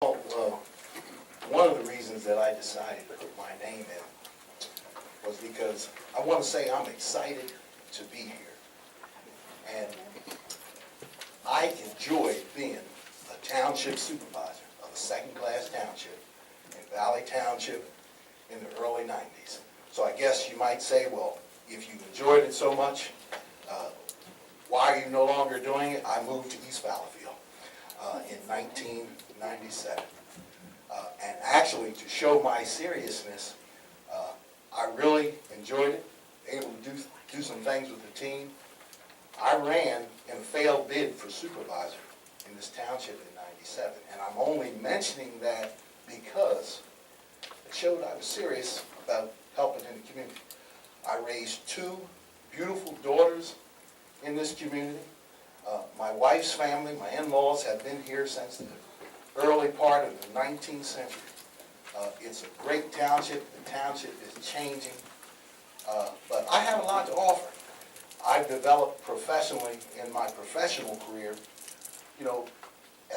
Well, one of the reasons that I decided to put my name in was because I want to say I'm excited to be here. And I enjoyed being a township supervisor of a second-class township in Valley Township in the early 90s. So I guess you might say, well, if you enjoyed it so much, why are you no longer doing it? I moved to East Fallowfield in 1997. And actually, to show my seriousness, I really enjoyed it, able to do some things with the team. I ran in a failed bid for supervisor in this township in 97, and I'm only mentioning that because it showed I was serious about helping in the community. I raised two beautiful daughters in this community. My wife's family, my in-laws, have been here since the early part of the 19th century. It's a great township. The township is changing. But I have a lot to offer. I've developed professionally in my professional career,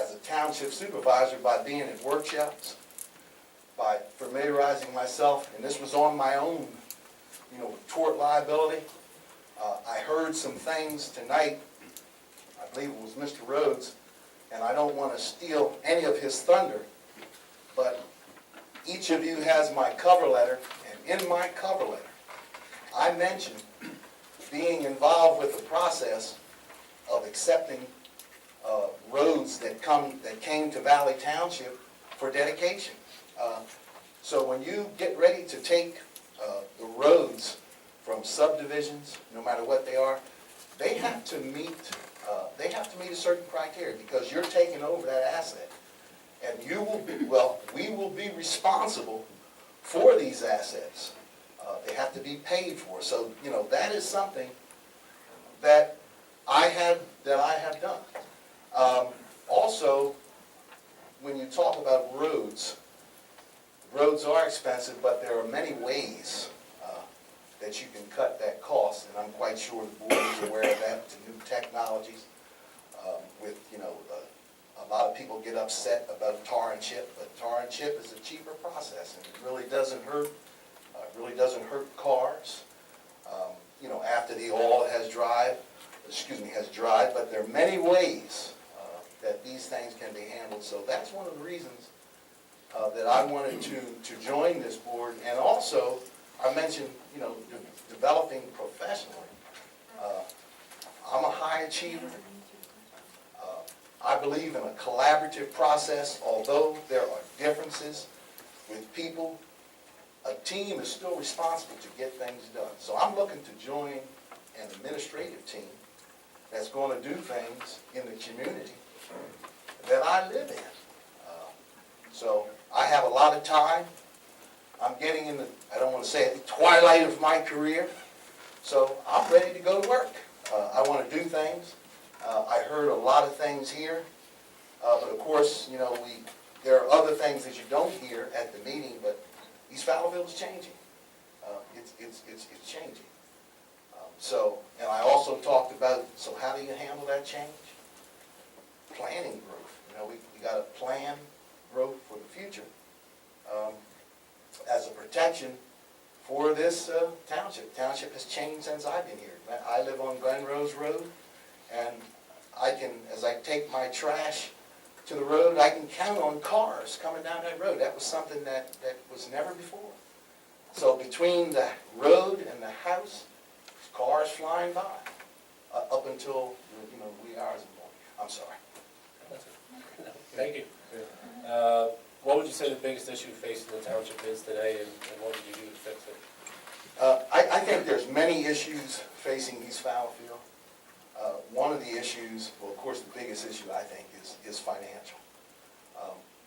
as a township supervisor by being at workshops, by familiarizing myself, and this was on my own, tort liability. I heard some things tonight, I believe it was Mr. Rhodes, and I don't want to steal any of his thunder, but each of you has my cover letter, and in my cover letter, I mentioned being involved with the process of accepting roads that came to Valley Township for dedication. So when you get ready to take the roads from subdivisions, no matter what they are, they have to meet a certain criteria because you're taking over that asset. And we will be responsible for these assets. They have to be paid for. So, that is something that I have done. Also, when you talk about roads are expensive, but there are many ways that you can cut that cost, and I'm quite sure the board is aware of that, to new technologies. A lot of people get upset about tar and chip, but tar and chip is a cheaper process, and it really doesn't hurt. Hurt cars. After the oil has dried, but there are many ways that these things can be handled. So that's one of the reasons that I wanted to join this board, and also I mentioned, developing professionally. I'm a high achiever. I believe in a collaborative process. Although there are differences with people, a team is still responsible to get things done. So I'm looking to join an administrative team that's going to do things in the community that I live in. So I have a lot of time. I'm getting in I don't want to say it, the twilight of my career. So I'm ready to go to work. I want to do things. I heard a lot of things here. But of course, there are other things that you don't hear at the meeting, but East Fallowfield is changing. It's changing. And I also talked about, so how do you handle that change? Planning growth. We got to plan growth for the future as a protection for this township. Township has changed since I've been here. I live on Glen Rose Road, and as I take my trash to the road, I can count on cars coming down that road. That was something that was never before. So between the road and the house, cars flying by up until wee hours in the morning. I'm sorry. Thank you. What would you say the biggest issue facing the township is today, and what would you do to fix it? I think there's many issues facing East Fallowfield. One of the issues, well, of course, the biggest issue I think is financial.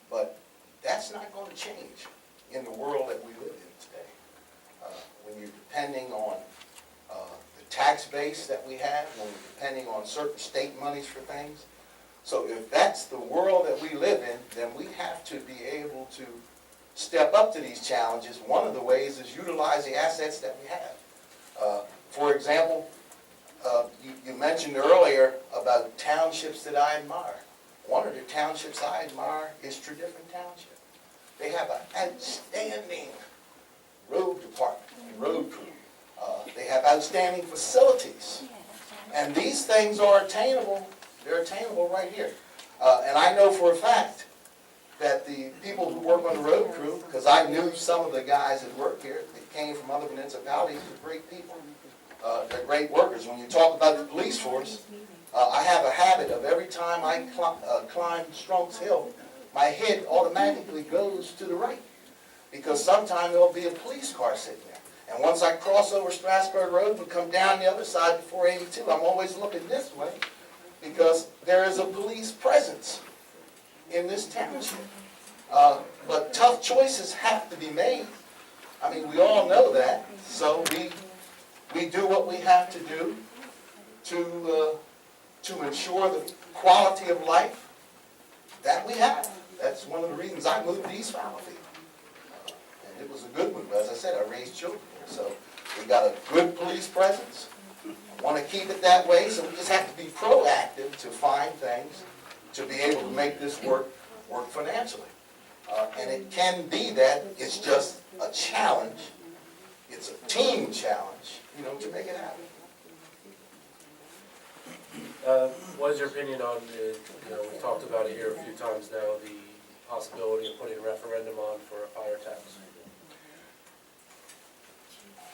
But that's not going to change in the world that we live in today. When you're depending on the tax base that we have, when we're depending on certain state monies for things. So if that's the world that we live in, then we have to be able to step up to these challenges. One of the ways is utilize the assets that we have. For example, you mentioned earlier about townships that I admire. one of the townships I admire is Tredyffrin Township. They have an outstanding road department and road crew. They have outstanding facilities. And these things are attainable. They're attainable right here. And I know for a fact that the people who work on the road crew, because I knew some of the guys that work here, that came from other municipalities, are great people. They're great workers. When you talk about the police force, I have a habit of every time I climb Strong's Hill, my head automatically goes to the right. Because sometime there'll be a police car sitting there. And once I cross over Strasburg Road and come down the other side before 82, I'm always looking this way because there is a police presence in this township. But tough choices have to be made. I mean, we all know that. So we do what we have to do to ensure the quality of life that we have. That's one of the reasons I moved to East Fallowfield. And it was a good move. As I said, I raised children here. So we got a good police presence. I want to keep it that way, so we just have to be proactive to find things to be able to make this work financially. And it can be that it's just a challenge. It's a team challenge, to make it happen. What is your opinion on, we've talked about it here a few times now, the possibility of putting a referendum on for a fire tax?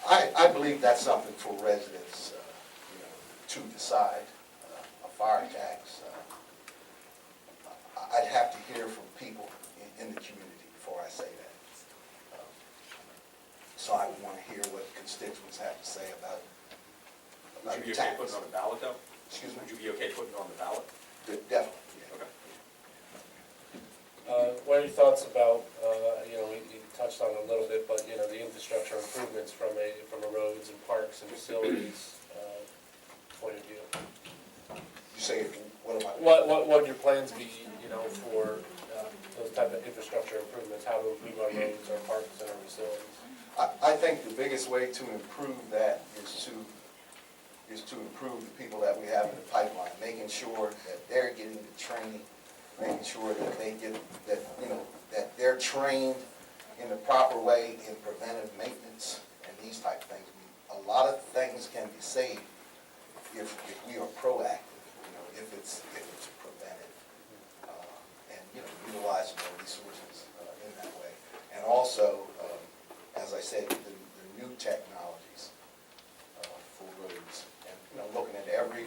I believe that's something for residents, to decide. A fire tax. I'd have to hear from people in the community before I say that. So I would want to hear what constituents have to say about Would you be tax. okay putting it on the ballot, though? Excuse me? Would you be okay putting it on the ballot? Definitely, yeah. Okay. What are your thoughts about, we touched on it a little bit, but, the infrastructure improvements from a roads and parks and facilities point of view? You say, what am I? What would your plans be, for those type of infrastructure improvements, how to improve our roads, our parks, and our facilities? I think the biggest way to improve that is to improve the people that we have in the pipeline, making sure that they're getting the training, making sure that they get, that they're trained in the proper way in preventive maintenance and these type of things. A lot of things can be saved if we are proactive, if it's preventive, and, utilizing our resources in that way. And also, as I said, the new technologies for roads, and, looking at every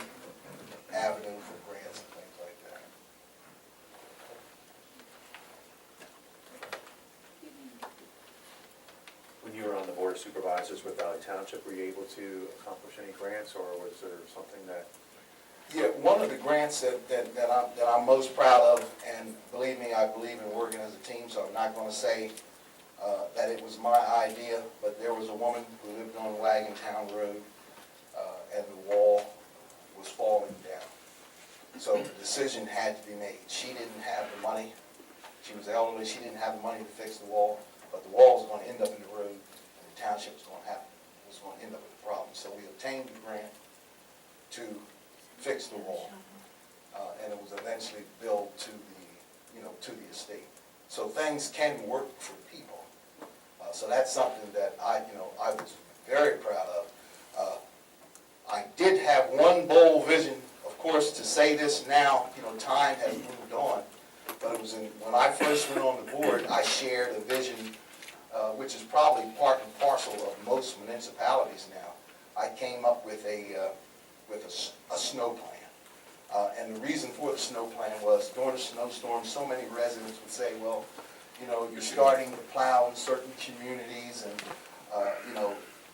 avenue for grants and things like that. When you were on the Board of Supervisors with Valley Township, were you able to accomplish any grants, or was there something that? Yeah, one of the grants that I'm most proud of, and believe me, I believe in working as a team, so I'm not going to say that it was my idea, but there was a woman who lived on Wagon Town Road, and the wall was falling down. So the decision had to be made. She didn't have the money. She was elderly. She didn't have the money to fix the wall, but the wall was going to end up in the road, and the township was going to end up with a problem. So we obtained the grant to fix the wall, and it was eventually billed to the estate. So things can work for people. So that's something that I was very proud of. I did have one bold vision, of course, to say this now, time has moved on, but it was when I first went on the board, I shared a vision, which is probably part and parcel of most municipalities now. I came up with a snow plan. And the reason for the snow plan was during a snowstorm, so many residents would say, well, you're starting to plow in certain communities, and,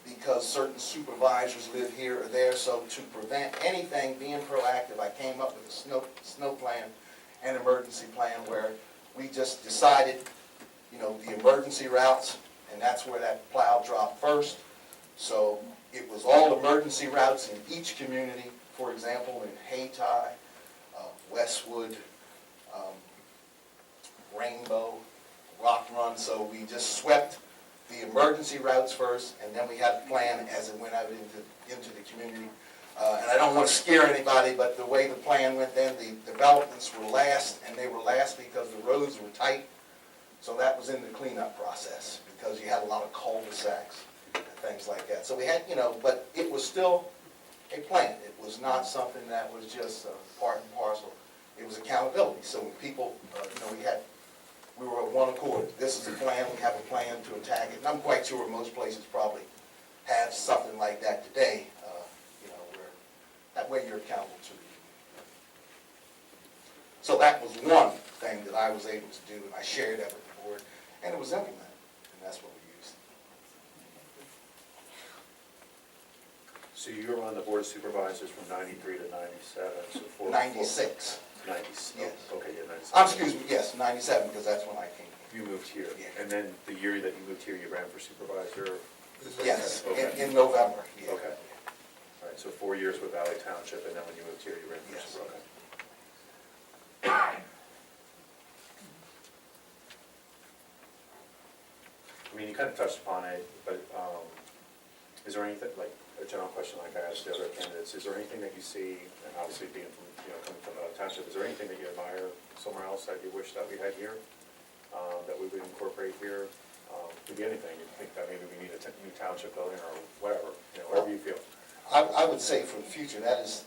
because certain supervisors live here or there. So to prevent anything being proactive, I came up with a snow plan and emergency plan where we just decided, the emergency routes, and that's where that plow dropped first. So it was all emergency routes in each community. For example, in Hayti, Westwood, Rainbow, Rock Run. So we just swept the emergency routes first, and then we had a plan as it went out into the community. And I don't want to scare anybody, but the way the plan went then, the developments were last, and they were last because the roads were tight. So that was in the cleanup process, because you had a lot of cul-de-sacs and things like that. So we had, but it was still a plan. It was not something that was just part and parcel. It was accountability. So when people, we were at one accord. This is a plan, we have a plan to attack it. And I'm quite sure most places probably have something like that today, where that way you're accountable to the community. So that was one thing that I was able to do, and I shared that with the board, and it was implemented, and that's what we used. So you were on the Board of Supervisors from 93 to 97, so 96. 96, Yes. okay, yeah, 96. Excuse me, yes, 97, because that's when I came here. You moved here, Yeah. and then the year that you moved here, you ran for supervisor? Yes, Okay. in November, yeah. Okay. All right, so 4 years with Valley Township, and then when you moved here, you ran for Yes. supervisor. I mean, you kind of touched upon it, but is there anything, like, a general question like I asked the other candidates, is there anything that you see, and obviously being from, coming from Valley Township, is there anything that you admire somewhere else that you wish that we had here, that we would incorporate here? Could be anything, you think that maybe we need a new township building or whatever, whatever you feel. I would say for the future, that is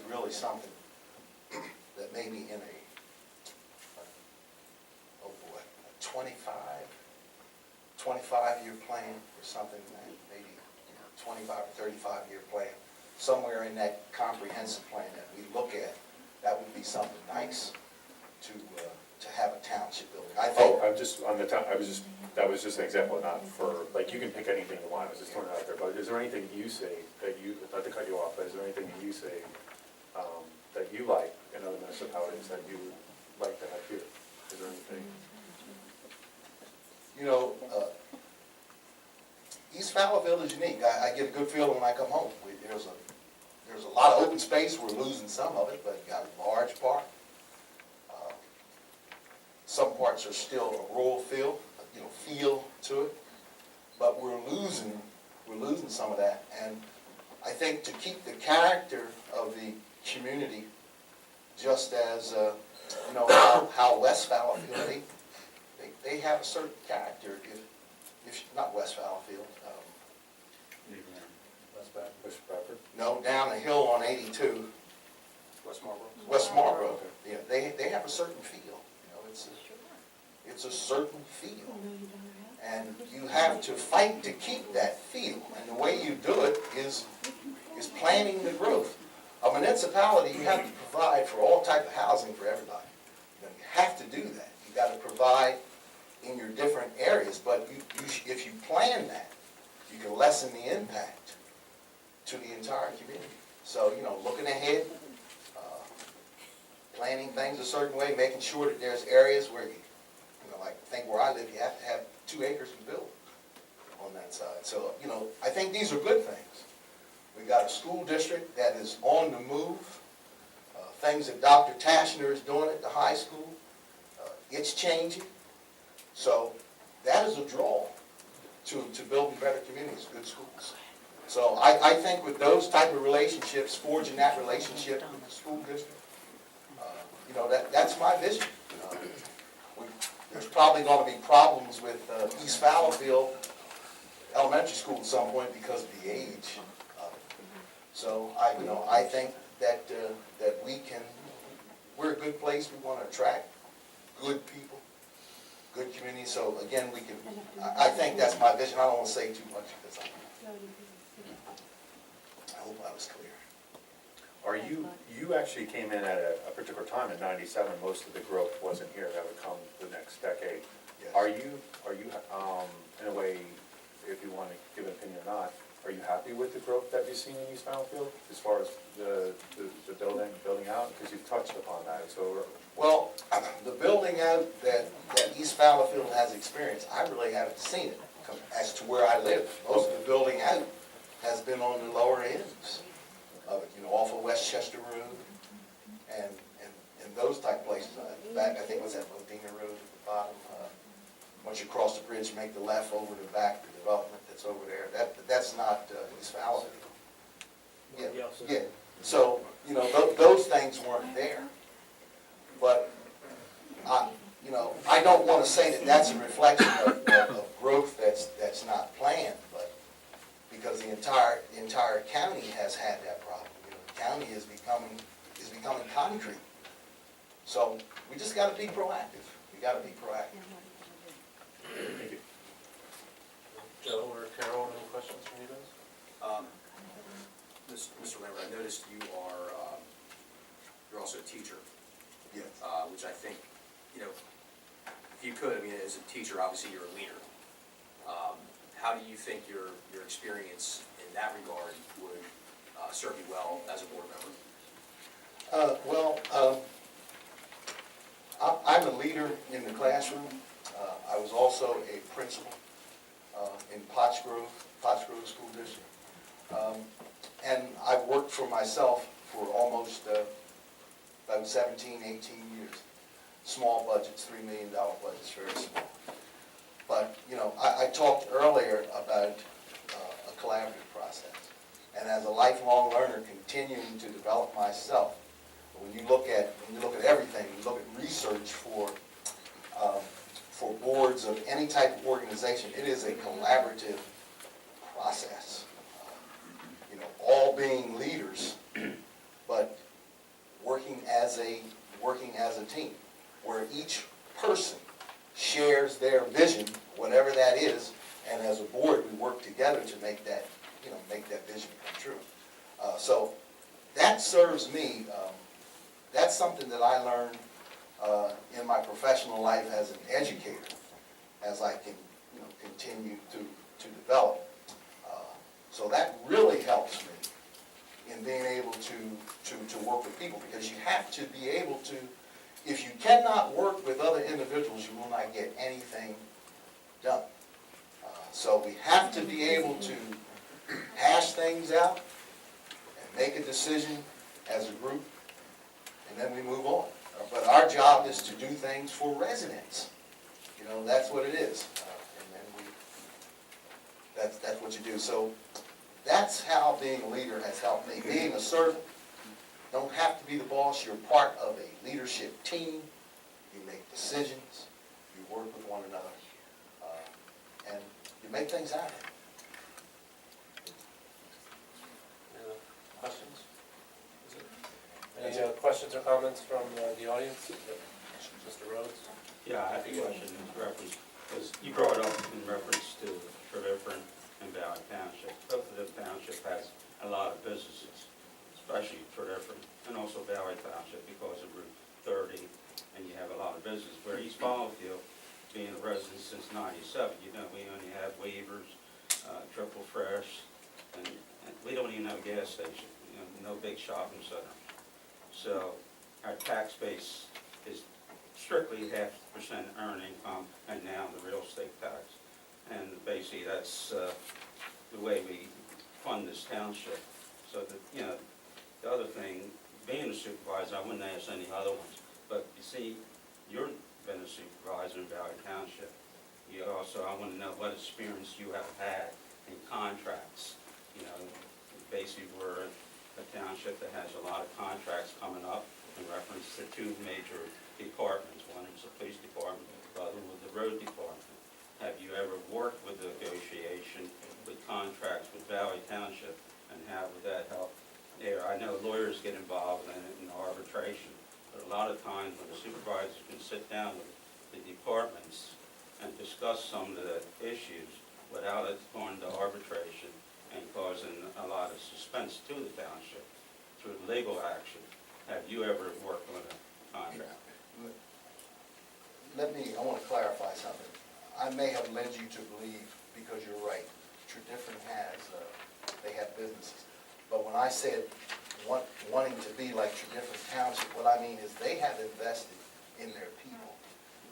really something that maybe in a, oh boy, a 25-year plan or something, maybe 25 or 35-year plan, somewhere in that comprehensive plan that we look at, that would be something nice to have a township building. I think. Oh, I'm just, on the town, that was just an example, not for, like, you can pick anything you want, I was just throwing it out there, but is there anything you say that you, not to cut you off, but is there anything that you say that you like in other municipalities that you would like to have here? Is there anything? East Fallowfield is unique. I get a good feeling when I come home. There's a lot of open space. We're losing some of it, but you got a large park. Some parts are still a rural feel to it, but we're losing some of that. And I think to keep the character of the community, just as how West Fallowfield, they have a certain character. If not West Fallowfield, West Bradford? no, down the hill on 82, West Marlboro? West Marlboro. Yeah, they have a certain feel. It's a certain feel, and you have to fight to keep that feel. And the way you do it is planning the growth. A municipality, you have to provide for all type of housing for everybody. You have to do that. You got to provide in your different areas, but if you plan that, you can lessen the impact to the entire community. So, looking ahead, planning things a certain way, making sure that there's areas where like I think where I live, you have to have 2 acres to build on that side. So, I think these are good things. We got a school district that is on the move. Things that Dr. Tashner is doing at the high school, it's changing. So that is a draw to building better communities, good schools. So I think with those type of relationships, forging that relationship with the school district, that's my vision. There's probably going to be problems with East Fallowfield Elementary School at some point because of the age of it. So I think that we're a good place. We want to attract good people, good community. So again, I think that's my vision. I don't want to say too much because I hope I was clear. You actually came in at a particular time in 97, most of the growth wasn't here, that would come the next decade. Yes. Are you, in a way, if you want to give an opinion or not, are you happy with the growth that you've seen in East Fallowfield as far as the building out? Because you've touched upon that, so. Well, the building out that East Fallowfield has experienced, I really haven't seen it as to where I live. Most of the building out has been on the lower ends of it, off of Westchester Road and those type places. Back, I think, what's that, Modena Road at the bottom? Once you cross the bridge, make the left over to back the development that's over there. That's not East Fallowfield. Yeah, so, you know, those things weren't there. But, I don't want to say that that's a reflection of growth that's not planned, but because the entire county has had that problem. You know, the county is becoming concrete. So we just got to be proactive. We got to be proactive. Thank you. Joe or Carol, any questions from you guys? Mr. Lambert, I noticed you're also a teacher, Yes. which I think, you know, if you could, I mean, as a teacher, obviously you're a leader. How do you think your experience in that regard would serve you well as a board member? I'm a leader in the classroom. I was also a principal in Potts Grove School District. And I've worked for myself for almost about 17, 18 years. Small budgets, $3 million budgets, very small. But, you know, I talked earlier about a collaborative process. And as a lifelong learner, continuing to develop myself, when you look at everything, you look at research for boards of any type of organization, it is a collaborative process. You know, all being leaders, but working as a team, where each person shares their vision, whatever that is, and as a board, we work together to make that vision come true. So that serves me. That's something that I learned in my professional life as an educator, as I can, you know, continue to develop. So that really helps me in being able to work with people, because you have to be able to. If you cannot work with other individuals, you will not get anything done. So we have to be able to hash things out and make a decision as a group, and then we move on. But our job is to do things for residents. You know, that's what it is. And then that's what you do. So that's how being a leader has helped me. Being a servant, don't have to be the boss. You're part of a leadership team. You make decisions. You work with one another. And you make things happen. Any other questions? Any questions or comments from the audience? Mr. Rhodes? Yeah, I have a question in reference, because you brought up in reference to Treviffern and Valley Township. Both of those townships has a lot of businesses, especially Treviffern and also Valley Township because of Route 30, and you have a lot of business. Where East Fallowfield, being a resident since '97, you know, we only have Weavers, Triple Fresh, and we don't even have a gas station, you know, no big shopping center. So our tax base is strictly 0.5% earned income, and now the real estate tax. And basically that's the way we fund this township. So that, you know, the other thing, being a supervisor, I wouldn't ask any other ones, but you see, you've been a supervisor in Valley Township. You also, I want to know what experience you have had in contracts. You know, basically we're a township that has a lot of contracts coming up in reference to two major departments. One is the police department, the other was the road department. Have you ever worked with negotiation with contracts with Valley Township, and how would that help there? I know lawyers get involved in arbitration, but a lot of times when the supervisors can sit down with the departments and discuss some of the issues without it going to arbitration and causing a lot of suspense to the township through legal action. Have you ever worked on a contract? I want to clarify something. I may have led you to believe, because you're right, Treviffern they have businesses. But when I said wanting to be like Treviffern Township, what I mean is they have invested in their people.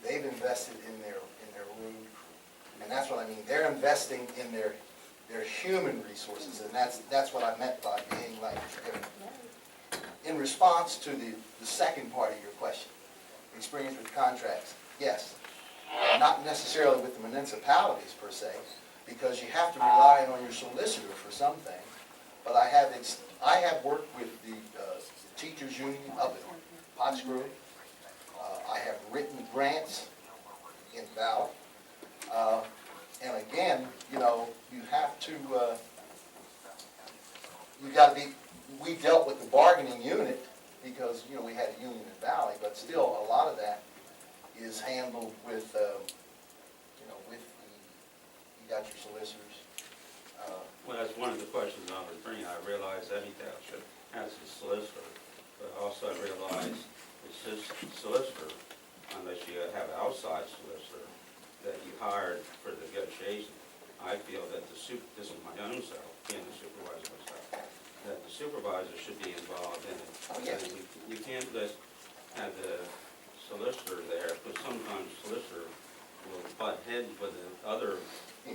They've invested in their road crew. And that's what I mean. They're investing in their human resources, and that's what I meant by being like Treviffern. In response to the second part of your question, experience with contracts, yes. Not necessarily with the municipalities per se, because you have to rely on your solicitor for some things, but I have I have worked with the teachers union up in Potts Grove. I have written grants in Valley. And again, you know, you have to, you gotta be, we dealt with the bargaining unit because, you know, we had a union in Valley, but still, a lot of that is handled with, you know, with the, you got your solicitors. Well, that's one of the questions I was bringing. I realize any township has a solicitor, but also I realize it's just solicitor, unless you have an outside solicitor that you hired for the negotiation. I feel that this is my own self, being the supervisor myself, that the supervisor should be involved in it. Oh, yes. And you can't just have the solicitor there, because sometimes solicitor will butt heads with the other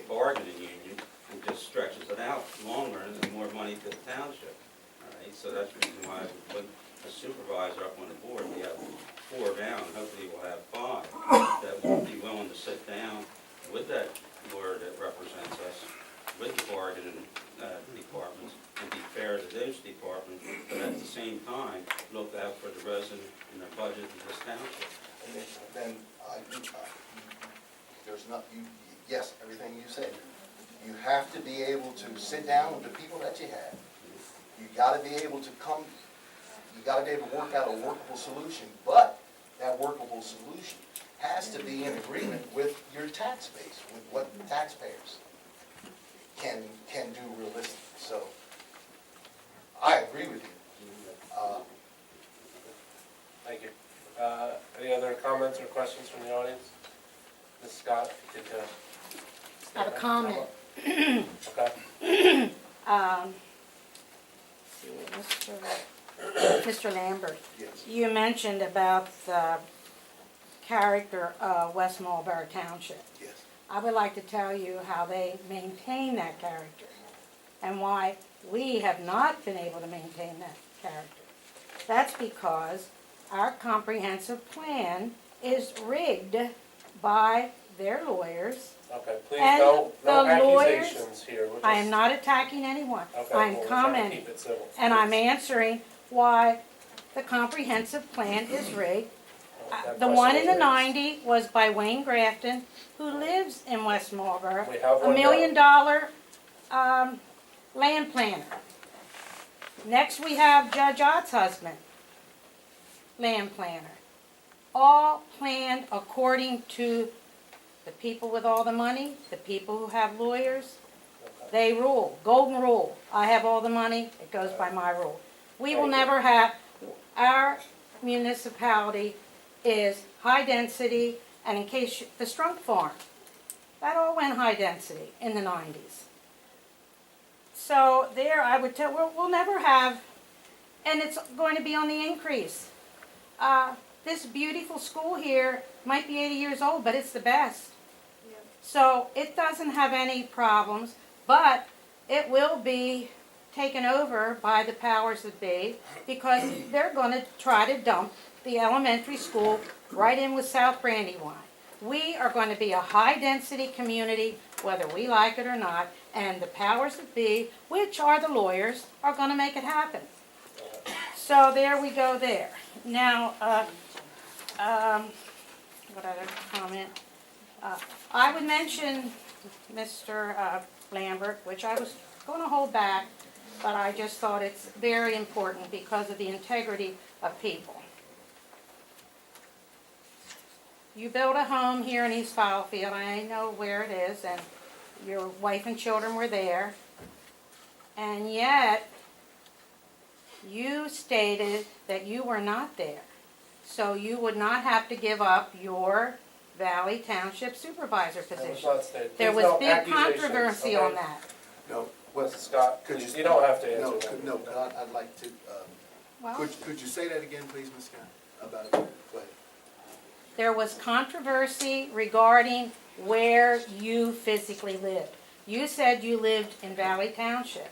bargaining union and just stretches it out longer and more money to the township. All right, so that's the reason why with a supervisor up on the board, we have 4 down, hopefully we'll have 5 that will be willing to sit down with that lawyer that represents us, with the bargaining departments, and be fair to those departments, but at the same time, look out for the resident and the budget of this township. And then, there's not, yes, everything you said. You have to be able to sit down with the people that you have. You gotta be able to come, you gotta be able to work out a workable solution, but that workable solution has to be in agreement with your tax base, with what taxpayers can do realistically. So, I agree with you. Thank you. Any other comments or questions from the audience? Ms. Scott, if you could. I have a comment. Okay. Mr. Lambert, Yes. you mentioned about the character of West Marlboro Township. Yes. I would like to tell you how they maintain that character and why we have not been able to maintain that character. That's because our comprehensive plan is rigged by their lawyers. Okay, please, And no the lawyers- accusations here. We're I am just- not attacking anyone. Okay, I'm well, we're trying to commenting. keep it civil. And I'm Please. answering why the comprehensive plan is rigged. That The question one in the was raised. 90 was by Wayne Grafton, who lives in West Marlboro, We have a one $1 million land planner. Next, we have Judge Ott's husband, land planner. All planned according to the people with all the money, the people who have lawyers. They rule, golden rule. I have all the money, it goes by my rule. We will never have, our municipality is high density, and in case, the Strunk Farm, that all went high density in the 90s. So there, I would tell, we'll never have, and it's going to be on the increase. This beautiful school here might be 80 years old, but it's the best. So it doesn't have any problems, but it will be taken over by the powers that be because they're going to try to dump the elementary school right in with South Brandywine. We are going to be a high-density community, whether we like it or not, and the powers that be, which are the lawyers, are going to make it happen. So there we go there. Now, what other comment? I would mention Mr. Lambert, which I was going to hold back, but I just thought it's very important because of the integrity of people. You built a home here in East Fallowfield, I know where it is, and your wife and children were there, and yet you stated that you were not there, so you would not have to give up your Valley Township Supervisor That was position. not stated. There Please, was no big accusations, controversy okay? on that. No, Mrs. Scott, Could you don't have to no, answer that. no, I'd like to, Well, could you say that again, please, Ms. Scott? About, go ahead. there was controversy regarding where you physically lived. You said you lived in Valley Township,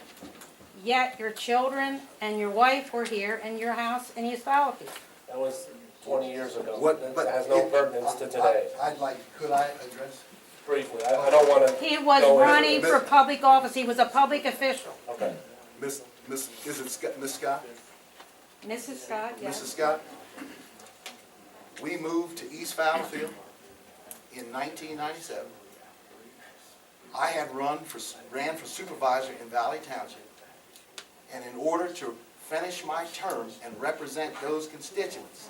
yet your children and your wife were here in your house in East Fallowfield. That was 20 years ago. What, That but has no it- pertinence to today. I'd like, could I address? Briefly, I don't want to. He was running for public office, he was a public official. Okay. is it Scott, Miss Scott? Mrs. Scott, Mrs. yes. Scott? We moved to East Fallowfield in 1997. I had ran for supervisor in Valley Township, and in order to finish my term and represent those constituents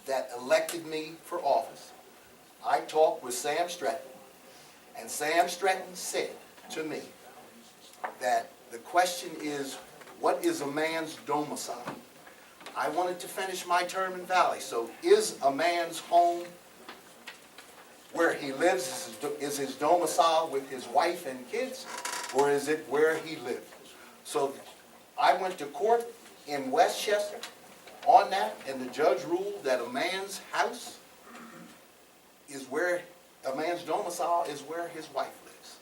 that elected me for office, I talked with Sam Stratton, and Sam Stratton said to me that the question is, what is a man's domicile? I wanted to finish my term in Valley, so is a man's home where he lives, is his domicile with his wife and kids, or is it where he lives? So I went to court in Westchester on that, and the judge ruled that a man's house is where, a man's domicile is where his wife lives.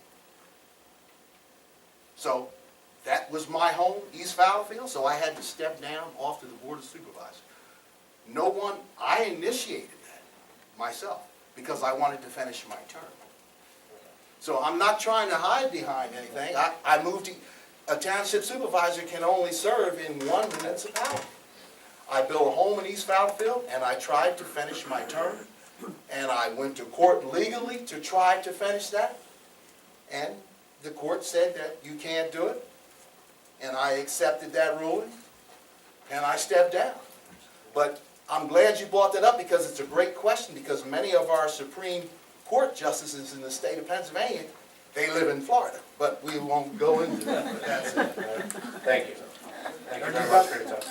So that was my home, East Fallowfield, so I had to step down off to the Board of Supervisors. No one, I initiated that myself because I wanted to finish my term. So I'm not trying to hide behind anything. I moved to, a township supervisor can only serve in one municipality. I built a home in East Fallowfield, and I tried to finish my term, and I went to court legally to try to finish that, and the court said that you can't do it, and I accepted that ruling, and I stepped down. But I'm glad you brought that up because it's a great question, because many of our Supreme Court justices in the state of Pennsylvania, they live in Florida, but we won't go into that, but that's it. Thank you. Thank you very much for your time.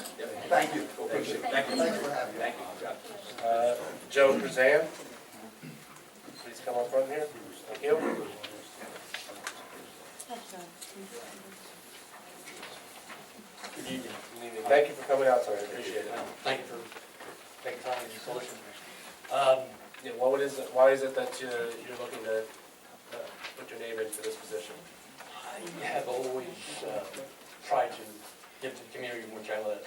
Thank you. Appreciate it. Thank you. Thanks for having me. Thank you. Joe Krazan, please come up front here. Thank you. Good evening. Thank you for coming out tonight, I appreciate it. Thank you for taking time to listen to me. Yeah, why is it that you're looking to put your name in for this position? I have always tried to give to the community in which I live.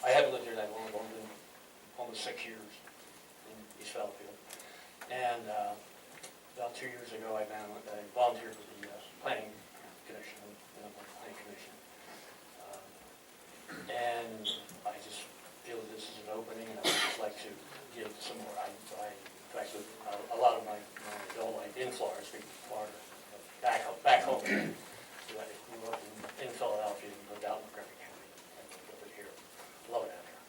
I haven't lived here that long, I've only been almost 6 years in East Fallowfield. And about 2 years ago, I volunteered for the planning commission, the planning commission. And I just feel that this is an opening, and I would just like to give some more. In fact, a lot of my adult life in Florida, speaking of Florida, back home. So I grew up in Philadelphia and lived out in Griffin County, and lived over here. Love it out here.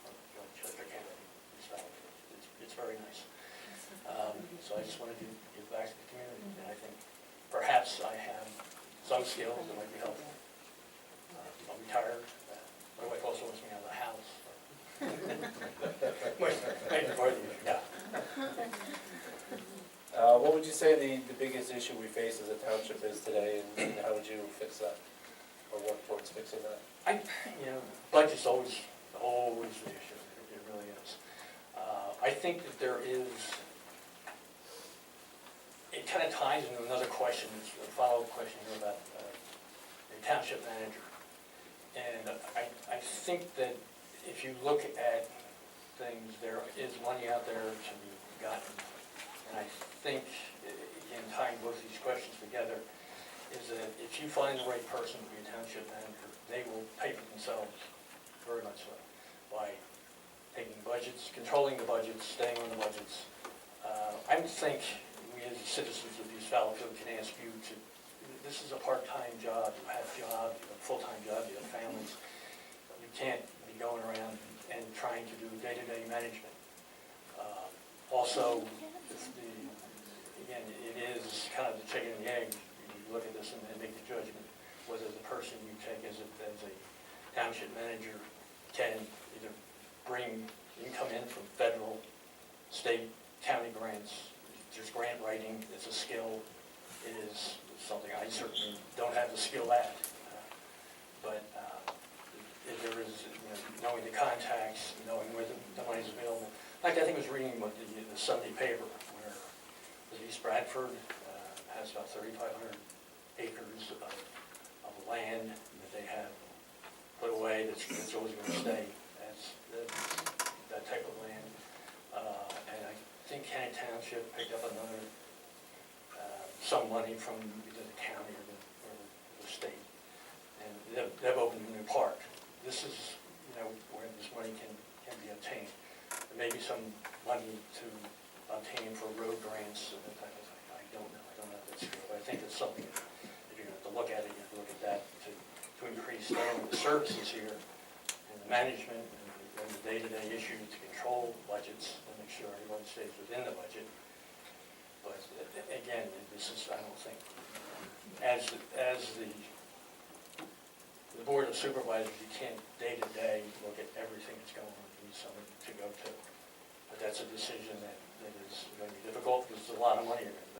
Chester County, East Fallowfield. It's very nice. So I just wanted to give back to the community, and I think perhaps I have some skills that might be helpful. I'm retired. My wife also wants me out of the house. Yeah. What would you say the biggest issue we face as a township is today, and how would you fix that, or work towards fixing that? Budget's always the issue. It really is. I think that there is. It kind of ties into another question, a follow-up question here about the township manager. And I think that if you look at things, there is money out there to be gotten. And I think, again, tying both these questions together, is that if you find the right person to be a township manager, they will pay for themselves, very much so, by taking budgets, controlling the budgets, staying on the budgets. I would think we as citizens of East Fallowfield can ask you to, this is a part-time job, you have jobs, you have a full-time job, you have families. You can't be going around and trying to do day-to-day management. Also, again, it is kind of the chicken and the egg. You look at this and make the judgment whether the person you take as a township manager can either bring income in from federal, state, county grants. There's grant writing, it's a skill. It is something I certainly don't have the skill at. But if there is, knowing the contacts, knowing where the money is available. In fact, I think I was reading what the Sunday paper, where East Bradford has about 3,500 acres of land that they have put away that's always going to stay as that type of land. And I think Kenny Township picked up another some money from either the county or the state. And they've opened a new park. This is, where this money can be obtained. There may be some money to obtain for road grants, and I don't know if that's true, but I think it's something that if you're going to look at it, you have to look at that to increase not only the services here, and the management, and the day-to-day issues to control budgets, and make sure everyone stays within the budget. But again, this is, I don't think, as the Board of Supervisors, you can't day-to-day look at everything that's going on, you need someone to go to. But that's a decision that is going to be difficult, because there's a lot of money you're going to